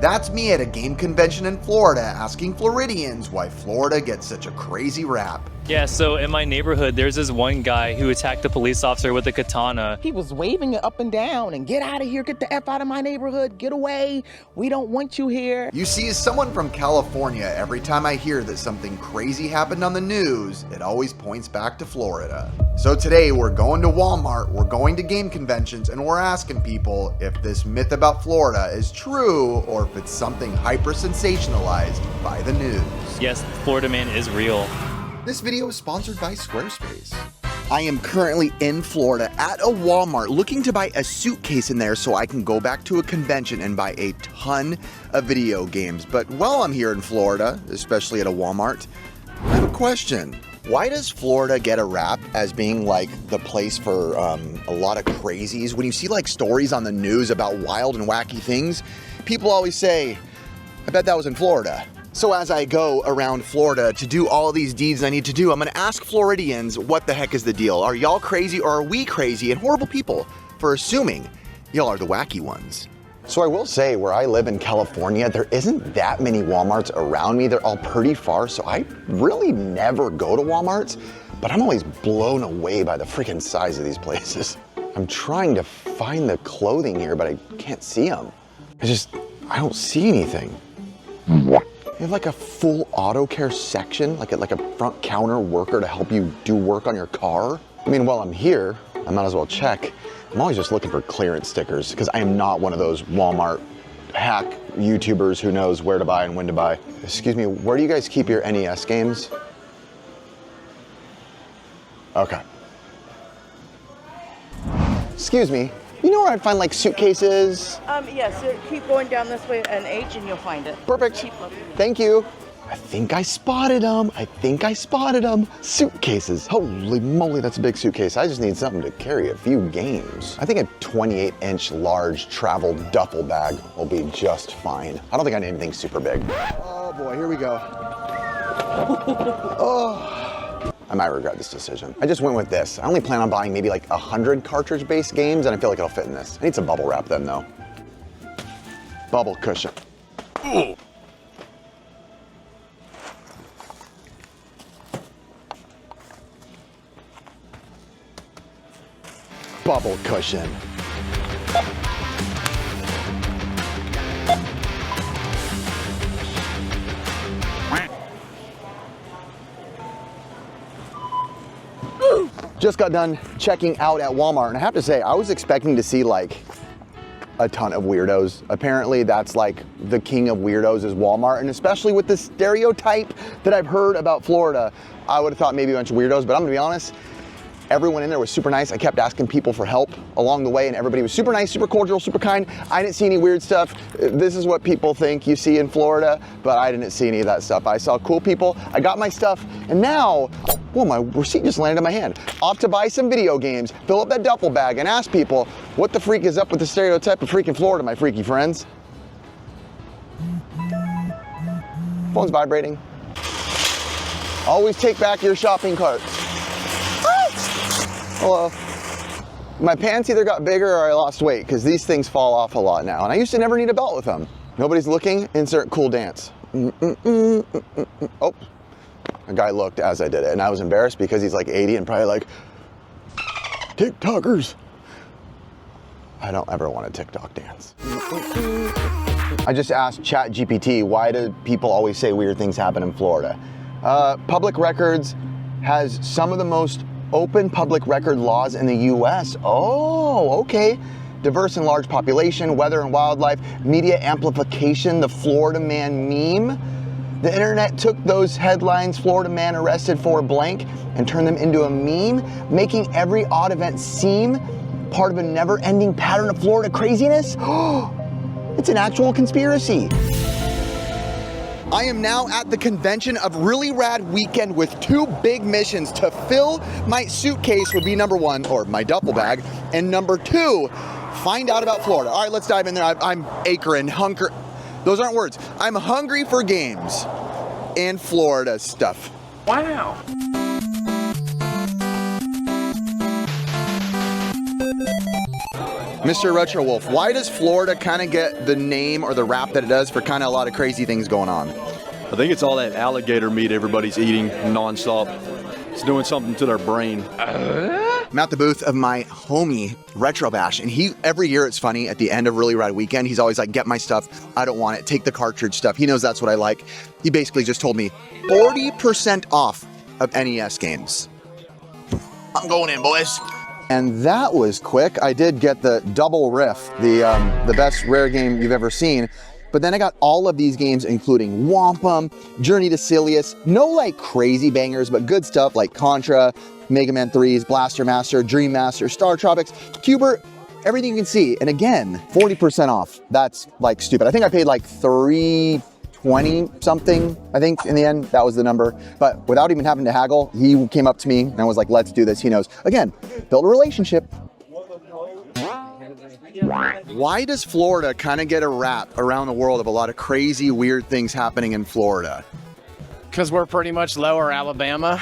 That's me at a game convention in Florida asking Floridians why Florida gets such a crazy rap. Yeah, so in my neighborhood, there's this one guy who attacked a police officer with a katana. He was waving it up and down and get out of here, get the F out of my neighborhood, get away, we don't want you here. You see, as someone from California, every time I hear that something crazy happened on the news, it always points back to Florida. So today we're going to Walmart, we're going to game conventions, and we're asking people if this myth about Florida is true or if it's something hyper sensationalized by the news. Yes, Florida man is real. This video is sponsored by Squarespace. I am currently in Florida at a Walmart looking to buy a suitcase in there so I can go back to a convention and buy a ton of video games. But while I'm here in Florida, especially at a Walmart, I have a question. Why does Florida get a rap as being like the place for a lot of crazies? When you see like stories on the news about wild and wacky things, people always say, I bet that was in Florida. So as I go around Florida to do all of these deeds I need to do, I'm gonna ask Floridians what the heck is the deal. Are y'all crazy or are we crazy and horrible people for assuming y'all are the wacky ones? So I will say, where I live in California, there isn't that many Walmarts around me. They're all pretty far, so I really never go to Walmarts, but I'm always blown away by the freaking size of these places. I'm trying to find the clothing here, but I can't see them. I don't see anything. They have like a full auto care section, like a front counter worker to help you do work on your car. I mean, while I'm here, I might as well check. I'm always just looking for clearance stickers because I am not one of those Walmart hack YouTubers who knows where to buy and when to buy. Excuse me, where do you guys keep your NES games? Okay. Excuse me, you know where I'd find like suitcases? Yes, keep going down this way an H and you'll find it. Perfect. Thank you. I think I spotted them. Suitcases. Holy moly, that's a big suitcase. I just need something to carry a few games. I think a 28-inch large travel duffel bag will be just fine. I don't think I need anything super big. Oh boy, here we go. Oh. I might regret this decision. I just went with this. I only plan on buying maybe like 100 cartridge-based games, and I feel like it'll fit in this. I need some bubble wrap then, though. Bubble cushion. Ooh. Bubble cushion. Just got done checking out at Walmart, and I have to say, I was expecting to see like a ton of weirdos. Apparently that's like the king of weirdos is Walmart, and especially with the stereotype that I've heard about Florida, I would have thought maybe a bunch of weirdos, but I'm gonna be honest, everyone in there was super nice. I kept asking people for help along the way, and everybody was super nice, super cordial, super kind. I didn't see any weird stuff. This is what people think you see in Florida, but I didn't see any of that stuff. I saw cool people, I got my stuff, and now, well, my receipt just landed in my hand. Off to buy some video games, fill up that duffel bag, and ask people, what the freak is up with the stereotype of freaking Florida, my freaky friends? Phone's vibrating. Always take back your shopping carts. Hello. My pants either got bigger or I lost weight because these things fall off a lot now. And I used to never need a belt with them. Nobody's looking, insert cool dance. Oh, a guy looked as I did it and I was embarrassed because he's like 80 and probably like, TikTokers. I don't ever want a TikTok dance. I just asked ChatGPT, why do people always say weird things happen in Florida? Public Records has some of the most open public record laws in the US. Oh, okay. Diverse and large population, weather and wildlife, media amplification, the Florida man meme. The internet took those headlines, Florida man arrested for blank, and turned them into a meme, making every odd event seem part of a never-ending pattern of Florida craziness. It's an actual conspiracy. I am now at the convention of Really Rad Weekend with two big missions. To fill my suitcase would be number one, or my duffel bag, and number two, find out about Florida. All right, let's dive in there. I'm acring, hunger. Those aren't words. I'm hungry for games and Florida stuff. Wow. Mr. Retro Wolf, why does Florida kind of get the name or the rap that it does for kind of a lot of crazy things going on? I think it's all that alligator meat everybody's eating nonstop. It's doing something to their brain. I'm at the booth of my homie, Retro Bash, and every year it's funny, at the end of Really Rad Weekend, he's always like, get my stuff, I don't want it, take the cartridge stuff. He knows that's what I like. He basically just told me 40% off of NES games. I'm going in, boys. And that was quick. I did get the double riff, the best rare game you've ever seen. But then I got all of these games, including Wampum, Journey to Silius, no like crazy bangers, but good stuff like Contra, Mega Man 3's, Blaster Master, Dream Master, Star Tropics, Cubert, everything you can see. And again, 40% off. That's like stupid. I think I paid like $320 something, I think in the end, that was the number. But without even having to haggle, he came up to me and I was like, let's do this. He knows. Again, build a relationship. Why does Florida kind of get a rap around the world of a lot of crazy, weird things happening in Florida? Because we're pretty much lower Alabama.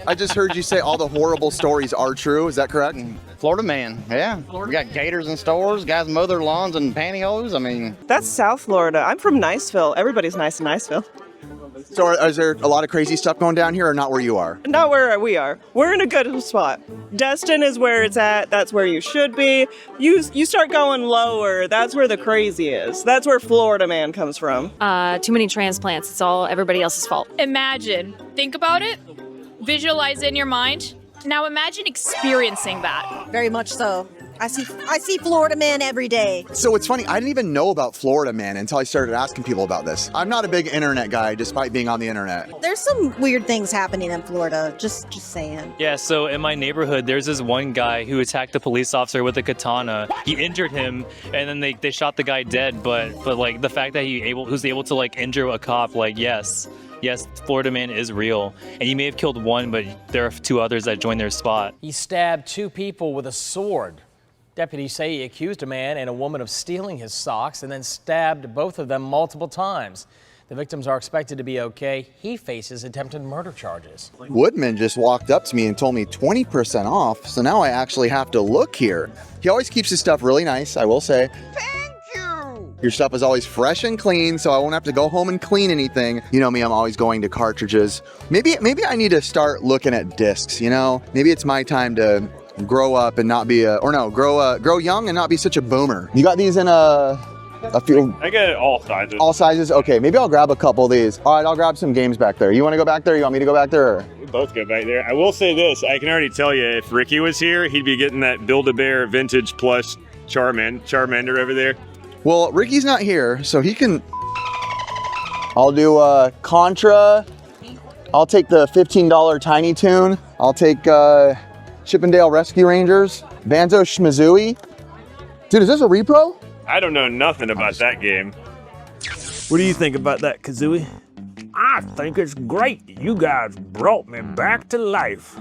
I just heard you say all the horrible stories are true. Is that correct? Florida man, yeah. We got gators in stores, guys mow their lawns in pantyhose. I mean, that's South Florida. I'm from Niceville. Everybody's nice in Niceville. So is there a lot of crazy stuff going down here or not where you are? Not where we are. We're in a good spot. Destin is where it's at. That's where you should be. You start going lower. That's where the crazy is. That's where Florida man comes from. Too many transplants. It's all everybody else's fault. Imagine. Think about it. Visualize it in your mind. Now imagine experiencing that. Very much so. I see Florida man every day. So it's funny, I didn't even know about Florida man until I started asking people about this. I'm not a big internet guy despite being on the internet. There's some weird things happening in Florida, just saying. Yeah, so in my neighborhood, there's this one guy who attacked a police officer with a katana. He injured him, and then they shot the guy dead, but like the fact that he was able to like injure a cop, like yes, Florida man is real. And he may have killed one, but there are 2 others that joined their spot. He stabbed 2 people with a sword. Deputies say he accused a man and a woman of stealing his socks and then stabbed both of them multiple times. The victims are expected to be okay. He faces attempted murder charges. Woodman just walked up to me and told me 20% off, so now I actually have to look here. He always keeps his stuff really nice, I will say. Thank you! Your stuff is always fresh and clean, so I won't have to go home and clean anything. You know me, I'm always going to cartridges. Maybe I need to start looking at discs, you know? Maybe it's my time to grow up and not be grow young and not be such a boomer. You got these in a few? I get all sizes. All sizes? Okay, maybe I'll grab a couple of these. All right, I'll grab some games back there. You want to go back there? You want me to go back there? Or? We both go back there. I will say this, I can already tell you, if Ricky was here, he'd be getting that Build-A-Bear Vintage Plus Charmander over there. Well, Ricky's not here, so he can... I'll do Contra. I'll take the $15 Tiny Toon. I'll take Chippendale Rescue Rangers, Banjo Schmazooie. Dude, is this a repro? I don't know nothing about that game. What do you think about that, Kazooie? I think it's great. You guys brought me back to life.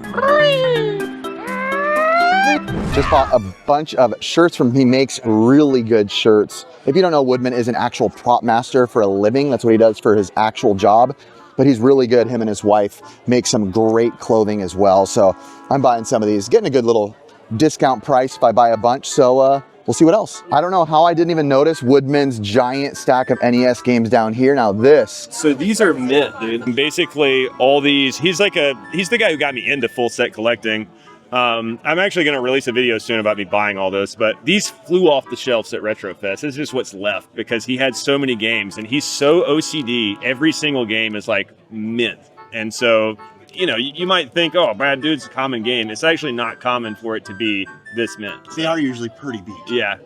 Just bought a bunch of shirts from him. He makes really good shirts. If you don't know, Woodman is an actual prop master for a living. That's what he does for his actual job. But he's really good. Him and his wife make some great clothing as well. So I'm buying some of these, getting a good little discount price if I buy a bunch. So we'll see what else. I don't know how I didn't even notice Woodman's giant stack of NES games down here. Now this. So these are mint, dude. Basically all these, he's the guy who got me into full set collecting. I'm actually going to release a video soon about me buying all this, but these flew off the shelves at RetroFest. This is just what's left because he had so many games and he's so OCD. Every single game is like mint. And so, you know, you might think, oh, Bad Dude's a common game. It's actually not common for it to be this mint. They are usually pretty beat. Yeah,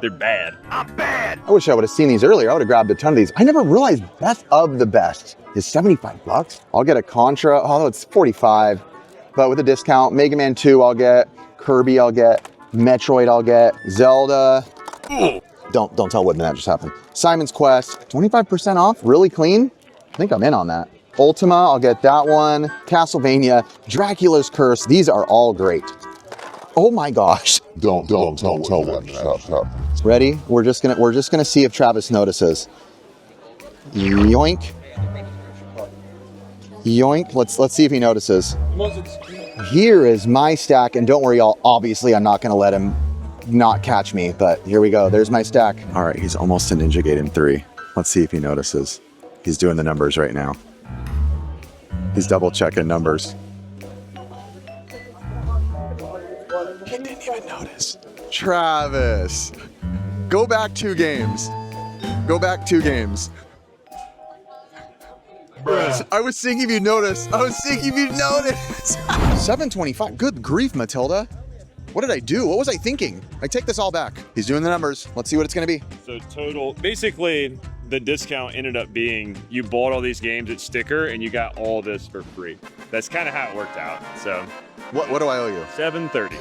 they're bad. I'm bad. I wish I would have seen these earlier. I would have grabbed a ton of these. I never realized best of the best is $75. I'll get a Contra, although it's 45. But with a discount, Mega Man 2 I'll get, Kirby I'll get, Metroid I'll get, Zelda. Don't tell Woodman that just happened. Simon's Quest, 25% off, really clean. I think I'm in on that. Ultima, I'll get that one. Castlevania, Dracula's Curse, these are all great. Oh my gosh. Don't tell Woodman. Stop. Ready? We're just gonna see if Travis notices. Yoink. Yoink. Let's see if he notices. Here is my stack, and don't worry, y'all. Obviously, I'm not gonna let him not catch me, but here we go. There's my stack. All right, he's almost to Ninja Gate in 3. Let's see if he notices. He's doing the numbers right now. He's double checking numbers. He didn't even notice. Travis, go back 2 games. Go back 2 games. I was seeing if you notice. 725. Good grief, Matilda. What did I do? What was I thinking? I take this all back. He's doing the numbers. Let's see what it's going to be. So total, basically the discount ended up being you bought all these games at sticker and you got all this for free. That's kind of how it worked out. So what do I owe you? $730.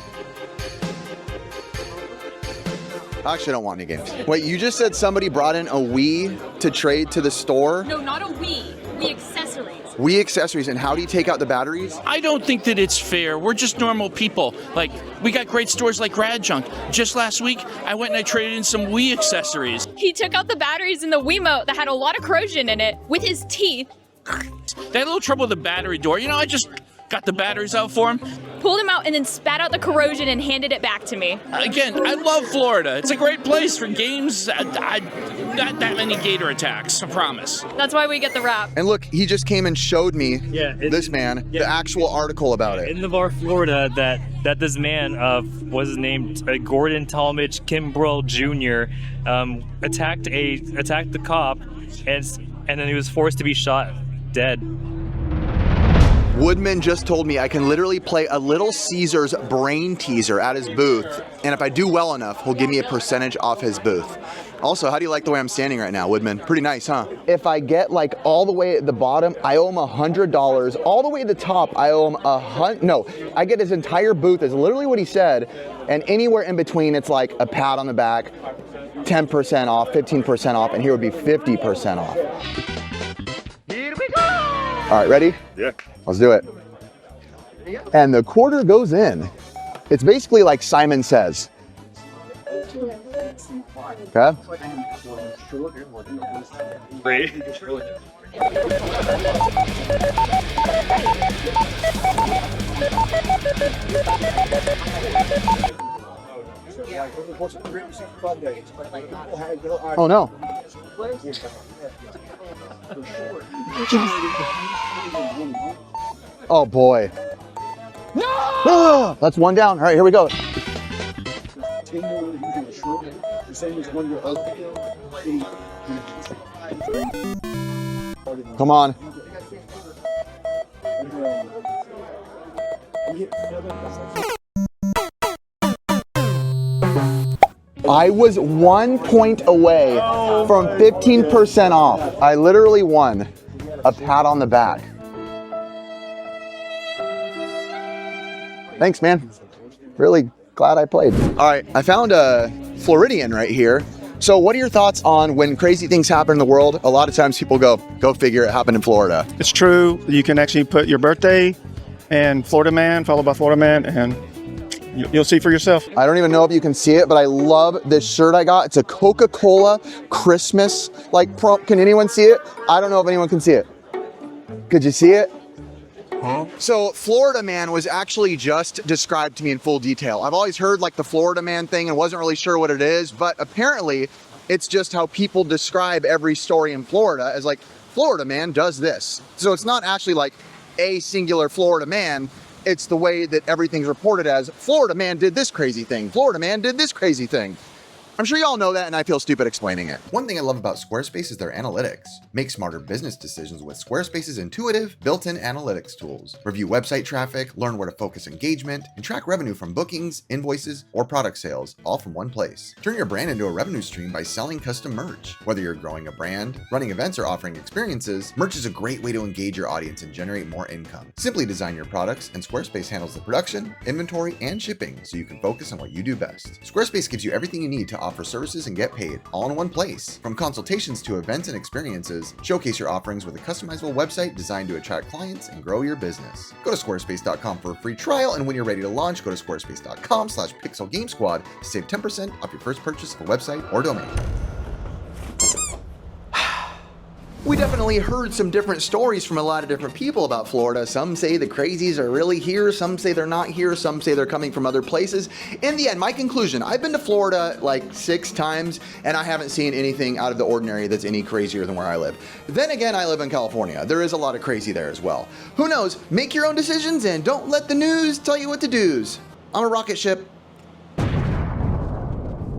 I actually don't want any games. Wait, you just said somebody brought in a Wii to trade to the store? No, not a Wii. Wii accessories. Wii accessories, and how do you take out the batteries? I don't think that it's fair. We're just normal people. Like, we got great stores like Rad Junk. Just last week, I went and I traded in some Wii accessories. He took out the batteries in the Wiimote that had a lot of corrosion in it with his teeth. They had a little trouble with the battery door. You know, I just got the batteries out for him. Pulled him out and then spat out the corrosion and handed it back to me. Again, I love Florida. It's a great place for games. Not that many gator attacks, I promise. That's why we get the wrap. And look, he just came and showed me, this man, the actual article about it. In Navarre, Florida, that this man was named Gordon Talmadge Kimbrell Jr. Attacked the cop, and then he was forced to be shot dead. Woodman just told me I can literally play a Little Caesars brain teaser at his booth, and if I do well enough, he'll give me a percentage off his booth. Also, how do you like the way I'm standing right now, Woodman? Pretty nice, huh? If I get like all the way at the bottom, I owe him $100. All the way at the top, I owe him no, I get his entire booth is literally what he said, and anywhere in between, it's like a pat on the back, 10% off, 15% off, and here would be 50% off. Here we go! All right, ready? Yeah. Let's do it. And the quarter goes in. It's basically like Simon Says. Okay? Great. Oh no. Oh boy. No! Ah, that's one down. All right, here we go. Come on. I was 1 point away from 15% off. I literally won a pat on the back. Thanks, man. Really glad I played. All right, I found a Floridian right here. So what are your thoughts on when crazy things happen in the world? A lot of times people go figure, it happened in Florida. It's true. You can actually put your birthday and Florida Man, followed by Florida Man, and you'll see for yourself. I don't even know if you can see it, but I love this shirt I got. It's a Coca-Cola Christmas prompt. Can anyone see it? I don't know if anyone can see it. Could you see it? Huh? So Florida Man was actually just described to me in full detail. I've always heard like the Florida Man thing and wasn't really sure what it is, but apparently it's just how people describe every story in Florida as like, Florida Man does this. So it's not actually like a singular Florida Man. It's the way that everything's reported as Florida Man did this crazy thing. Florida Man did this crazy thing. I'm sure y'all know that and I feel stupid explaining it. One thing I love about Squarespace is their analytics. Make smarter business decisions with Squarespace's intuitive, built-in analytics tools. Review website traffic, learn where to focus engagement, and track revenue from bookings, invoices, or product sales, all from one place. Turn your brand into a revenue stream by selling custom merch. Whether you're growing a brand, running events, or offering experiences, merch is a great way to engage your audience and generate more income. Simply design your products, and Squarespace handles the production, inventory, and shipping so you can focus on what you do best. Squarespace gives you everything you need to offer services and get paid all in one place. From consultations to events and experiences, showcase your offerings with a customizable website designed to attract clients and grow your business. Go to squarespace.com for a free trial, and when you're ready to launch, go to squarespace.com/pixelgamesquad to save 10% off your first purchase of a website or domain. We definitely heard some different stories from a lot of different people about Florida. Some say the crazies are really here, some say they're not here, some say they're coming from other places. In the end, my conclusion, I've been to Florida like 6 times and I haven't seen anything out of the ordinary that's any crazier than where I live. Then again, I live in California. There is a lot of crazy there as well. Who knows? Make your own decisions and don't let the news tell you what to do. On a rocket ship.